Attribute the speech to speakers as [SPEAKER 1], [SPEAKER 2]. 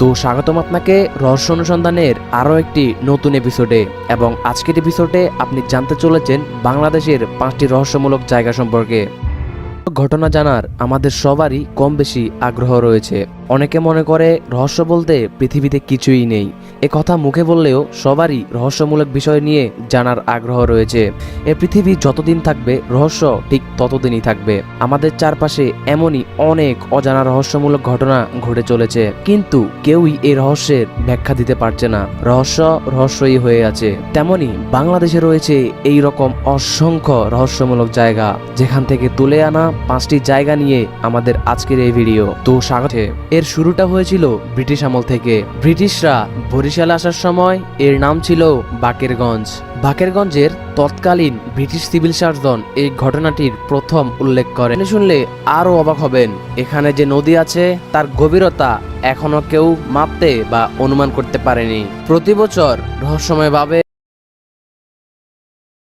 [SPEAKER 1] তো স্বাগতম আপনাকে রহস্য অনুসন্ধানের আরও একটি নতুন এপিসোডে। এবং আজকের এপিসোডে আপনি জানতে চলেছেন বাংলাদেশের 5টি রহস্যমূলক জায়গা সম্পর্কে। ঘটনা জানার আমাদের সবারই কম বেশি আগ্রহ রয়েছে। অনেকে মনে করে রহস্য বলতে পৃথিবীতে কিছুই নেই। এ কথা মুখে বললেও সবারই রহস্যমূলক বিষয় নিয়ে জানার আগ্রহ রয়েছে। এ পৃথিবী যতদিন থাকবে রহস্য ঠিক ততদিনই থাকবে। আমাদের চারপাশে এমনই অনেক অজানা রহস্যমূলক ঘটনা ঘটে চলেছে, কিন্তু কেউই এই রহস্যের ব্যাখ্যা দিতে পারছে না। রহস্য রহস্যই হয়ে আছে। তেমনি বাংলাদেশে রয়েছে এই রকম অসংখ্য রহস্যমূলক জায়গা, যেখান থেকে তুলে আনা 5টি জায়গা নিয়ে আমাদের আজকের এই ভিডিও। তো স্বাগত। এর শুরুটা হয়েছিল ব্রিটিশ আমল থেকে। ব্রিটিশরা বরিশালে আসার সময় এর নাম ছিল বাকেরগঞ্জ। বাকেরগঞ্জের তৎকালীন ব্রিটিশ সিভিল সার্জন এই ঘটনাটির প্রথম উল্লেখ করেন। শুনলে আরো অবাক হবেন। এখানে যে নদী আছে তার গভীরতা এখনো কেউ মাপতে বা অনুমান করতে পারেনি। প্রতি বছর রহস্যময়ভাবে